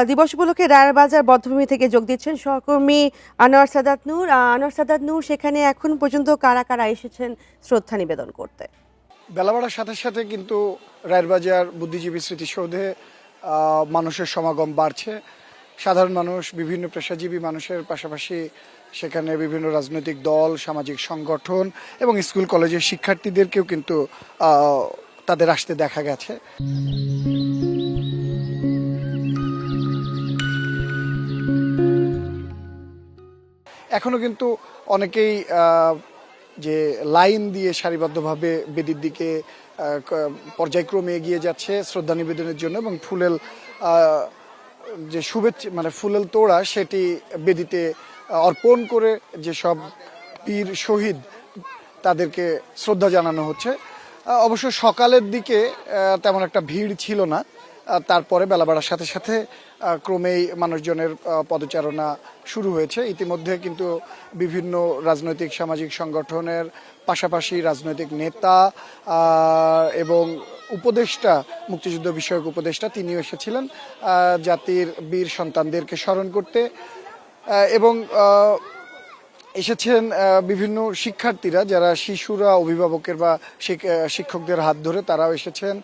দিবস উপলক্ষে রায়েরবাজার বধ্যভূমি থেকে যোগ দিচ্ছেন সহকর্মী আনোয়ার সাদাত নূর। সেখানে এখন পর্যন্ত কারা কারা এসেছেন শ্রদ্ধা নিবেদন করতে? বেলা বাড়ার সাথে সাথে কিন্তু রায়েরবাজার বুদ্ধিজীবী স্মৃতিসৌধে মানুষের সমাগম বাড়ছে। সাধারণ মানুষ, বিভিন্ন পেশাজীবী মানুষের পাশাপাশি সেখানে বিভিন্ন রাজনৈতিক দল, সামাজিক সংগঠন এবং স্কুল কলেজের শিক্ষার্থীদেরকেও কিন্তু তাদের আসতে দেখা গেছে। এখনো কিন্তু অনেকেই যে লাইন দিয়ে সারিবদ্ধভাবে বেদির দিকে পর্যায়ক্রমে এগিয়ে যাচ্ছে শ্রদ্ধা নিবেদনের জন্য, এবং ফুলেল যে শুভেচ্ছা ফুলেল তোড়া সেটি বেদিতে অর্পণ করে যেসব বীর শহীদ তাদেরকে শ্রদ্ধা জানানো হচ্ছে। অবশ্য সকালের দিকে তেমন একটা ভিড় ছিল না, তারপরে বেলা বাড়ার সাথে সাথে ক্রমেই মানুষজনের পদচারণা শুরু হয়েছে। ইতিমধ্যে কিন্তু বিভিন্ন রাজনৈতিক সামাজিক সংগঠনের পাশাপাশি রাজনৈতিক নেতা এবং উপদেষ্টা, মুক্তিযুদ্ধ বিষয়ক উপদেষ্টা, তিনিও এসেছিলেন জাতির বীর সন্তানদেরকে স্মরণ করতে, এবং এসেছেন বিভিন্ন শিক্ষার্থীরা, যারা শিশুরা অভিভাবকের বা শিক্ষকদের হাত ধরে তারাও এসেছেন।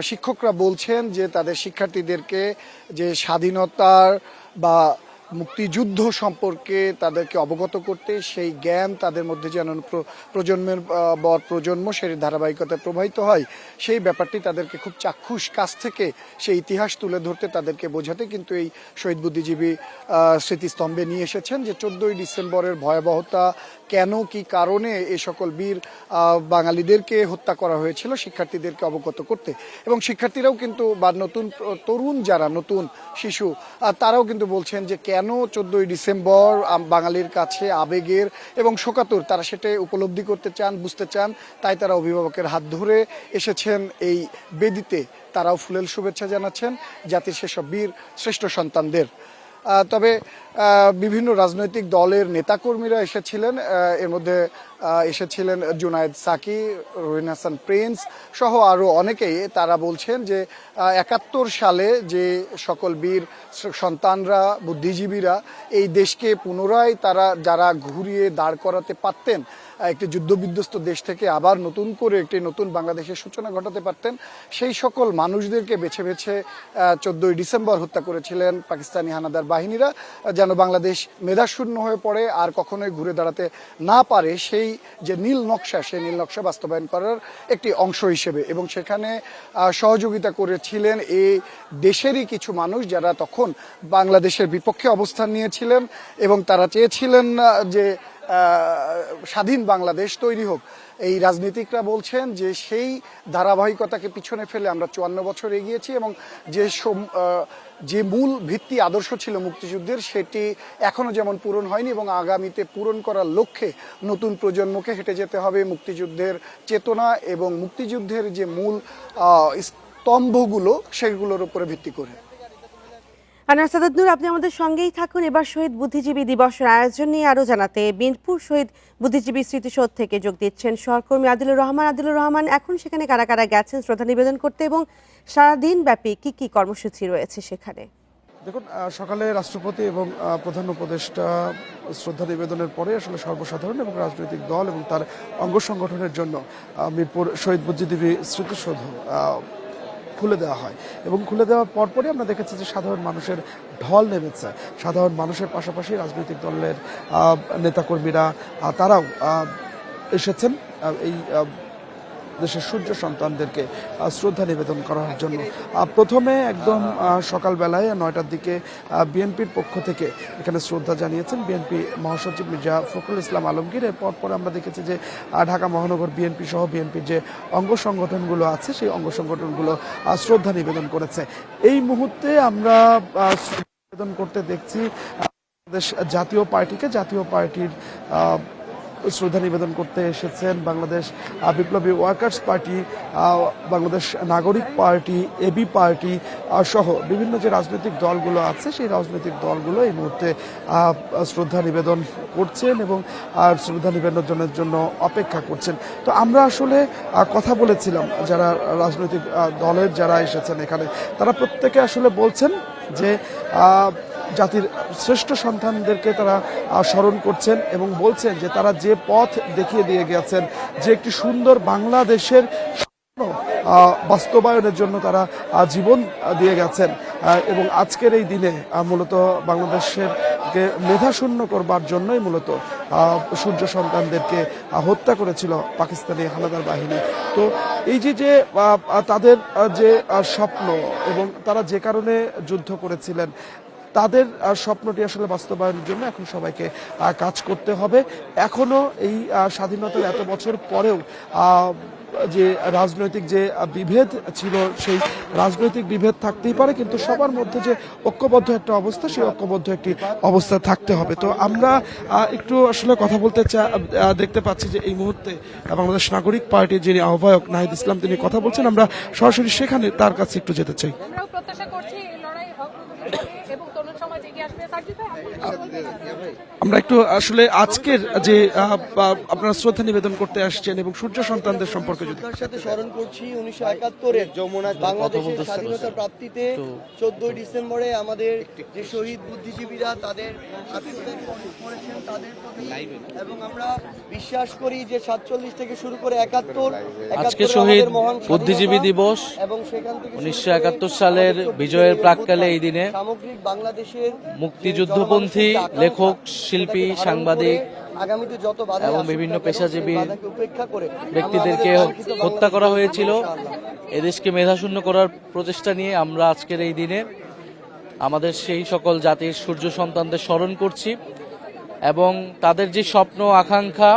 শিক্ষকরা বলছেন যে তাদের শিক্ষার্থীদেরকে যে স্বাধীনতার বা মুক্তিযুদ্ধ সম্পর্কে তাদেরকে অবগত করতে, সেই জ্ঞান তাদের মধ্যে যেন প্রজন্মের পর প্রজন্ম সেই ধারাবাহিকতায় প্রবাহিত হয়, সেই ব্যাপারটি তাদেরকে খুব চাক্ষুষ কাছ থেকে সেই ইতিহাস তুলে ধরতে, তাদেরকে বোঝাতে কিন্তু এই শহীদ বুদ্ধিজীবী স্মৃতিস্তম্ভে নিয়ে এসেছেন যে 14ই ডিসেম্বরের ভয়াবহতা, কেন কি কারণে এই সকল বীর বাঙালিদেরকে হত্যা করা হয়েছিল শিক্ষার্থীদেরকে অবগত করতে। এবং শিক্ষার্থীরাও কিন্তু বা নতুন তরুণ যারা নতুন শিশু তারাও কিন্তু বলছেন যে কেন 14ই ডিসেম্বর বাঙালির কাছে আবেগের এবং শোকাতুর, তারা সেটা উপলব্ধি করতে চান, বুঝতে চান, তাই তারা অভিভাবকের হাত ধরে এসেছেন এই বেদিতে। তারাও ফুলেল শুভেচ্ছা জানাচ্ছেন জাতির সেসব বীর শ্রেষ্ঠ সন্তানদের। তবে বিভিন্ন রাজনৈতিক দলের নেতাকর্মীরা এসেছিলেন, এর মধ্যে এসেছিলেন জুনায়েদ সাকি, রহিন হাসান প্রিন্স সহ আরও অনেকেই। তারা বলছেন যে 71 সালে যে সকল বীর সন্তানরা, বুদ্ধিজীবীরা এই দেশকে পুনরায় যারা ঘুরিয়ে দাঁড় করাতে পারতেন, একটি যুদ্ধবিধ্বস্ত দেশ থেকে আবার নতুন করে একটি নতুন বাংলাদেশের সূচনা ঘটাতে পারতেন, সেই সকল মানুষদেরকে বেছে বেছে 14ই ডিসেম্বর হত্যা করেছিলেন পাকিস্তানি হানাদার বাহিনীরা, যেন বাংলাদেশ মেধাশূন্য হয়ে পড়ে আর কখনোই ঘুরে দাঁড়াতে না পারে, সেই যে নীল নকশা, সেই নীল নকশা বাস্তবায়ন করার একটি অংশ হিসেবে। এবং সেখানে সহযোগিতা করেছিলেন এই দেশেরই কিছু মানুষ যারা তখন বাংলাদেশের বিপক্ষে অবস্থান নিয়েছিলেন এবং তারা চেয়েছিলেন যে স্বাধীন বাংলাদেশ তৈরি হোক। এই রাজনীতিকরা বলছেন যে সেই ধারাবাহিকতাকে পিছনে ফেলে আমরা 54 বছর এগিয়েছি, এবং যে মূল ভিত্তি আদর্শ ছিল মুক্তিযুদ্ধের, সেটি এখনো যেমন পূরণ হয়নি, এবং আগামীতে পূরণ করার লক্ষ্যে নতুন প্রজন্মকে হেঁটে যেতে হবে মুক্তিযুদ্ধের চেতনা এবং মুক্তিযুদ্ধের যে মূল স্তম্ভগুলো, সেগুলোর উপরে ভিত্তি করে। আনোয়ার সাদাত নূর, আপনি আমাদের সঙ্গেই থাকুন। এবার শহীদ বুদ্ধিজীবী দিবসের আয়োজন নিয়ে আরও জানাতে বিনপুর শহীদ বুদ্ধিজীবী স্মৃতিসৌধ থেকে যোগ দিচ্ছেন সহকর্মী আদিলুর রহমান। এখন সেখানে কারা কারা গেছেন শ্রদ্ধা নিবেদন করতে, এবং সারাদিন ব্যাপী কি কি কর্মসূচি রয়েছে সেখানে? দেখুন, সকালে রাষ্ট্রপতি এবং প্রধান উপদেষ্টা শ্রদ্ধা নিবেদনের পরে আসলে সর্বসাধারণ এবং রাজনৈতিক দল এবং তার অঙ্গ সংগঠনের জন্য মিরপুর শহীদ বুদ্ধিজীবী স্মৃতিসৌধ খুলে দেওয়া হয়, এবং খুলে দেওয়ার পরপরই আমরা দেখেছি যে সাধারণ মানুষের ঢল নেমেছে। সাধারণ মানুষের পাশাপাশি রাজনৈতিক দলের নেতাকর্মীরা তারাও এসেছেন এই দেশের সূর্য সন্তানদেরকে শ্রদ্ধা নিবেদন করার জন্য। প্রথমে একদম সকালবেলায় 9টার দিকে বিএনপির পক্ষ থেকে এখানে শ্রদ্ধা জানিয়েছেন বিএনপি মহাসচিব মির্জা ফখরুল ইসলাম আলমগীর। এরপর আমরা দেখেছি যে ঢাকা মহানগর বিএনপি সহ বিএনপির যে অঙ্গ সংগঠনগুলো আছে, সেই অঙ্গ সংগঠনগুলো শ্রদ্ধা নিবেদন করেছে। এই মুহূর্তে আমরা নিবেদন করতে দেখছি জাতীয় পার্টিকে। জাতীয় পার্টির শ্রদ্ধা নিবেদন করতে এসেছেন বাংলাদেশ বিপ্লবী ওয়ার্কার্স পার্টি, বাংলাদেশ নাগরিক পার্টি, এবি পার্টি সহ বিভিন্ন যে রাজনৈতিক দলগুলো আছে সেই রাজনৈতিক দলগুলো এই মুহূর্তে শ্রদ্ধা নিবেদন করছেন এবং শ্রদ্ধা নিবেদনের জন্য অপেক্ষা করছেন। তো আমরা আসলে কথা বলেছিলাম যারা রাজনৈতিক দলের যারা এসেছেন এখানে, তারা প্রত্যেকে আসলে বলছেন যে জাতির শ্রেষ্ঠ সন্তানদেরকে তারা স্মরণ করছেন এবং বলছেন যে তারা যে পথ দেখিয়ে দিয়ে গেছেন, যে একটি সুন্দর বাংলাদেশের বাস্তবায়নের জন্য তারা জীবন দিয়ে গেছেন এবং আজকের এই দিনে মূলত বাংলাদেশের মেধাশূন্য করবার জন্যই মূলত সূর্য সন্তানদেরকে হত্যা করেছিল পাকিস্তানি হানাদার বাহিনী। তো এই যে তাদের যে স্বপ্ন এবং তারা যে কারণে যুদ্ধ করেছিলেন, তাদের স্বপ্নটি আসলে বাস্তবায়নের জন্য এখন সবাইকে কাজ করতে হবে। এখনো এই স্বাধীনতার এত বছর পরেও যে রাজনৈতিক যে বিভেদ ছিল সেই রাজনৈতিক বিভেদ থাকতেই পারে, কিন্তু সবার মধ্যে যে ঐক্যবদ্ধ একটা অবস্থা, সেই ঐক্যবদ্ধ একটি অবস্থা থাকতে হবে। তো আমরা একটু আসলে কথা বলতে দেখতে পাচ্ছি যে এই মুহূর্তে বাংলাদেশ নাগরিক পার্টির যিনি আহ্বায়ক নাহিদ ইসলাম তিনি কথা বলছেন। আমরা সরাসরি সেখানে তার কাছে একটু যেতে চাই। আমরাও প্রত্যাশা করছি এই লড়াই এবং তরুণ সমাজ এগিয়ে আসবে তার জন্য আমরা একটু আসলে আজকের যে আপনারা শ্রদ্ধা নিবেদন করতে আসছেন এবং সূর্য সন্তানদের সম্পর্কে যদি সাথে স্মরণ করছি 1971-এর বাংলাদেশের স্বাধীনতা প্রাপ্তিতে 14 ডিসেম্বরে আমাদের যে শহীদ বুদ্ধিজীবীরা তাদের আত্মত্যাগ করেছেন তাদের প্রতি, এবং আমরা বিশ্বাস করি যে 47 থেকে শুরু করে 71 আজকে শহীদ বুদ্ধিজীবী দিবস এবং সেখান থেকে 1971 সালের বিজয়ের প্রাক্কালে এই দিনে সামগ্রিক বাংলাদেশের মুক্তিযুদ্ধপন্থী লেখক, শিল্পী, সাংবাদিক আগামীতে যত বাধা এবং বিভিন্ন পেশাজীবী উপেক্ষা করে ব্যক্তিদেরকে হত্যা করা হয়েছিল। এদেশকে মেধাশূন্য করার প্রচেষ্টা নিয়ে আমরা আজকের এই দিনে আমাদের সেই সকল জাতির সূর্য সন্তানদের স্মরণ করছি এবং তাদের যে স্বপ্ন আকাঙ্ক্ষা,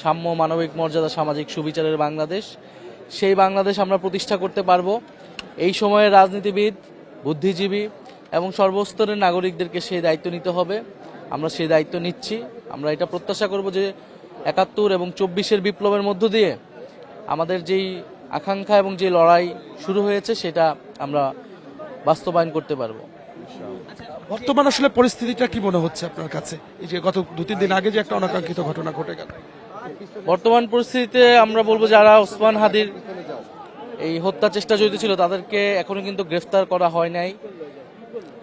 সাম্য, মানবিক মর্যাদা, সামাজিক সুবিচারের বাংলাদেশ, সেই বাংলাদেশ আমরা প্রতিষ্ঠা করতে পারবো। এই সময়ে রাজনীতিবিদ, বুদ্ধিজীবী এবং সর্বস্তরের নাগরিকদেরকে সেই দায়িত্ব নিতে হবে। আমরা সেই দায়িত্ব নিচ্ছি। আমরা এটা প্রত্যাশা করব যে 71 এবং 24-এর বিপ্লবের মধ্য দিয়ে আমাদের যেই আকাঙ্ক্ষা এবং যে লড়াই শুরু হয়েছে সেটা আমরা বাস্তবায়ন করতে পারবো। বর্তমান আসলে পরিস্থিতিটা কি মনে হচ্ছে আপনার কাছে, এই যে গত 2-3 দিন আগে যে একটা অনাকাঙ্ক্ষিত ঘটনা ঘটে গেল? বর্তমান পরিস্থিতিতে আমরা বলবো যারা ওসমান হাদির এই হত্যা চেষ্টা জড়িত ছিল তাদেরকে এখনো কিন্তু গ্রেফতার করা হয় নাই,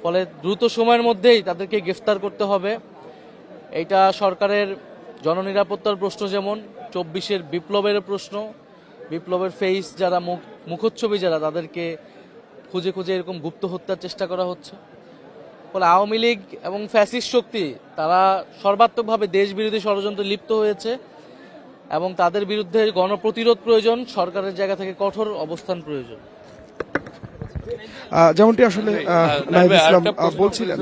ফলে দ্রুত সময়ের মধ্যেই তাদেরকে গ্রেফতার করতে হবে। এইটা সরকারের জননিরাপত্তার প্রশ্ন, যেমন 24-এর বিপ্লবের প্রশ্ন, বিপ্লবের ফেস যারা মুখচ্ছবি যারা, তাদেরকে খুঁজে খুঁজে এরকম গুপ্ত হত্যার চেষ্টা করা হচ্ছে। ফলে আওয়ামী লীগ এবং ফ্যাসিস্ট শক্তি তারা সর্বাত্মকভাবে দেশ বিরোধী ষড়যন্ত্রে লিপ্ত হয়েছে এবং তাদের বিরুদ্ধে গণপ্রতিরোধ প্রয়োজন, সরকারের জায়গা থেকে কঠোর অবস্থান প্রয়োজন। যেমনটি আসলে নাহিদ ইসলাম বলছিলেন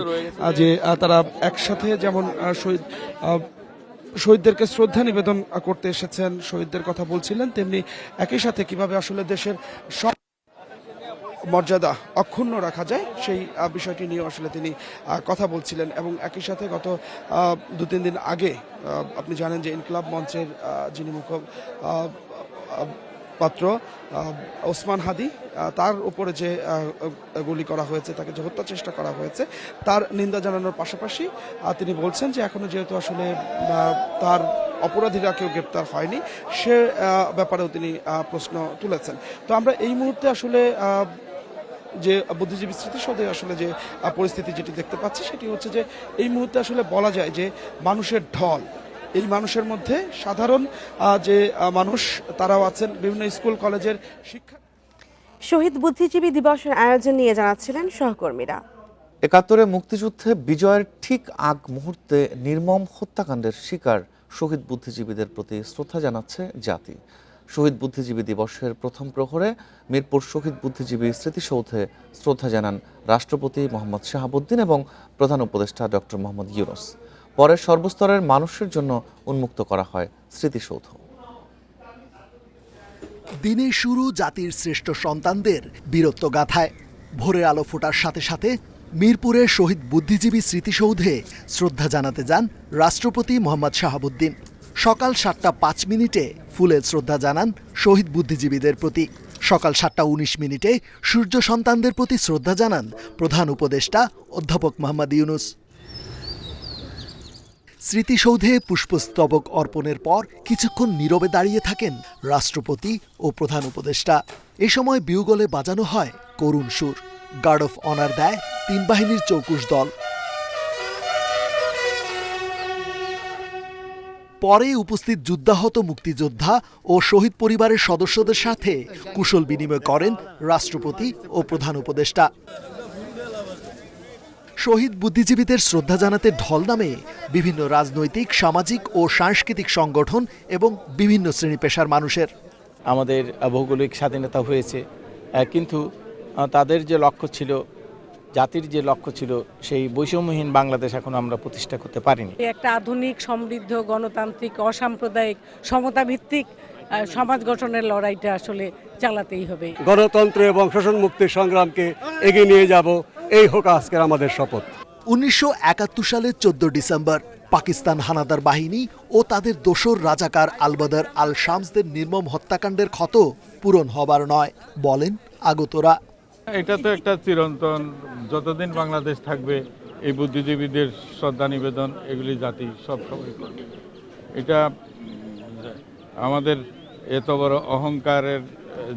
যে তারা একসাথে যেমন শহীদদেরকে শ্রদ্ধা নিবেদন করতে এসেছেন, শহীদদের কথা বলছিলেন, তেমনি একই সাথে কিভাবে আসলে দেশের সব মর্যাদা অক্ষুণ্ণ রাখা যায় সেই বিষয়টি নিয়ে আসলে তিনি কথা বলছিলেন। এবং একই সাথে গত 2-3 দিন আগে আপনি জানেন যে ইনকিলাব মঞ্চের যিনি মুখপাত্র ওসমান হাদি, তার উপরে যে গুলি করা হয়েছে, তাকে যে হত্যা চেষ্টা করা হয়েছে, তার নিন্দা জানানোর পাশাপাশি তিনি বলছেন যে এখনো যেহেতু আসলে তার অপরাধীরা কেউ গ্রেপ্তার হয়নি, সে ব্যাপারেও তিনি প্রশ্ন তুলেছেন। তো আমরা এই মুহূর্তে আসলে যে বুদ্ধিজীবী স্মৃতিসৌধে আসলে যে পরিস্থিতি যেটি দেখতে পাচ্ছি সেটি হচ্ছে যে এই মুহূর্তে আসলে বলা যায় যে মানুষের ঢল, এই মানুষের মধ্যে সাধারণ যে মানুষ তারাও আছেন, বিভিন্ন স্কুল কলেজের শিক্ষা। শহীদ বুদ্ধিজীবী দিবসের আয়োজন নিয়ে জানাচ্ছিলেন সহকর্মীরা। 71-এ মুক্তিযুদ্ধে বিজয়ের ঠিক আগ মুহূর্তে নির্মম হত্যাকাণ্ডের শিকার শহীদ বুদ্ধিজীবীদের প্রতি শ্রদ্ধা জানাচ্ছে জাতি। শহীদ বুদ্ধিজীবী দিবসের প্রথম প্রহরে মিরপুর শহীদ বুদ্ধিজীবী স্মৃতিসৌধে শ্রদ্ধা জানান রাষ্ট্রপতি মোহাম্মদ শাহাবুদ্দিন এবং প্রধান উপদেষ্টা ডক্টর মোহাম্মদ ইউনূস। পরে সর্বস্তরের মানুষের জন্য উন্মুক্ত করা হয় স্মৃতিসৌধ। দিনের শুরু জাতির শ্রেষ্ঠ সন্তানদের বীরত্ব গাথায়। ভোরের আলো ফোটার সাথে সাথে মিরপুরের শহীদ বুদ্ধিজীবী স্মৃতিসৌধে শ্রদ্ধা জানাতে যান রাষ্ট্রপতি মোহাম্মদ শাহাবুদ্দিন। সকাল 7:05 ফুলের শ্রদ্ধা জানান শহীদ বুদ্ধিজীবীদের প্রতি। সকাল 7:19 সূর্য সন্তানদের প্রতি শ্রদ্ধা জানান প্রধান উপদেষ্টা অধ্যাপক মোহাম্মদ ইউনূস। স্মৃতিসৌধে পুষ্পস্তবক অর্পণের পর কিছুক্ষণ নীরবে দাঁড়িয়ে থাকেন রাষ্ট্রপতি ও প্রধান উপদেষ্টা। এ সময় বিউগলে বাজানো হয় করুণ সুর। গার্ড অফ অনার দেয় 3 বাহিনীর চৌকুশ দল। পরে উপস্থিত যুদ্ধাহত মুক্তিযোদ্ধা ও শহীদ পরিবারের সদস্যদের সাথে কুশল বিনিময় করেন রাষ্ট্রপতি ও প্রধান উপদেষ্টা। শহীদ বুদ্ধিজীবীদের শ্রদ্ধা জানাতে ঢল নামে বিভিন্ন রাজনৈতিক, সামাজিক ও সাংস্কৃতিক সংগঠন এবং বিভিন্ন শ্রেণী পেশার মানুষের। আমাদের ভৌগোলিক স্বাধীনতা হয়েছে, কিন্তু তাদের যে লক্ষ্য ছিল, জাতির যে লক্ষ্য ছিল, সেই বৈষম্যহীন বাংলাদেশ এখন আমরা প্রতিষ্ঠা করতে পারিনি। একটা আধুনিক, সমৃদ্ধ, গণতান্ত্রিক, অসাম্প্রদায়িক, সমতাভিত্তিক সমাজ গঠনের লড়াইটা আসলে চালাতেই হবে। গণতন্ত্র এবং শোষণ মুক্তির সংগ্রামকে এগিয়ে নিয়ে যাব, এই হোক আজকের আমাদের শপথ। 1971 সালের 14 ডিসেম্বর পাকিস্তান হানাদার বাহিনী ও তাদের দোসর রাজাকার আল-বদর আল-শামসদের নির্মম হত্যাকাণ্ডের ক্ষত পূরণ হবার নয়, বলেন আগতরা। এটা তো একটা চিরন্তন, যতদিন বাংলাদেশ থাকবে এই বুদ্ধিজীবীদের শ্রদ্ধা নিবেদন এগুলি জাতি সব সময় করবে। এটা আমাদের এত বড় অহংকারের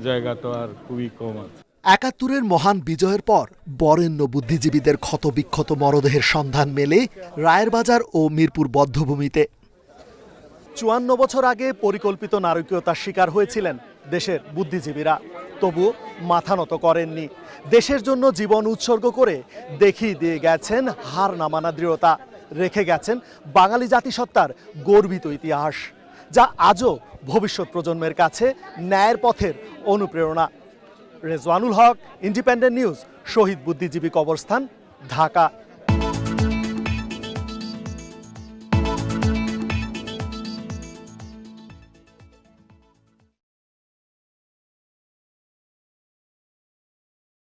জায়গা তো আর খুবই কম আছে। 71-এর মহান বিজয়ের পর বরেণ্য বুদ্ধিজীবীদের ক্ষতবিক্ষত মরদেহের সন্ধান মেলে রায়েরবাজার ও মিরপুর বধ্যভূমিতে। 54 বছর আগে পরিকল্পিত নারকীয়তার শিকার হয়েছিলেন দেশের বুদ্ধিজীবীরা, তবু মাথা নত করেননি। দেশের জন্য জীবন উৎসর্গ করে দেখিয়ে দিয়ে গেছেন হার না মানা দৃঢ়তা, রেখে গেছেন বাঙালি জাতিসত্তার গর্বিত ইতিহাস, যা আজও ভবিষ্যৎ প্রজন্মের কাছে ন্যায়ের পথের অনুপ্রেরণা। রেজওয়ানুল হক, ইন্ডিপেন্ডেন্ট নিউজ, শহীদ বুদ্ধিজীবী কবরস্থান, ঢাকা।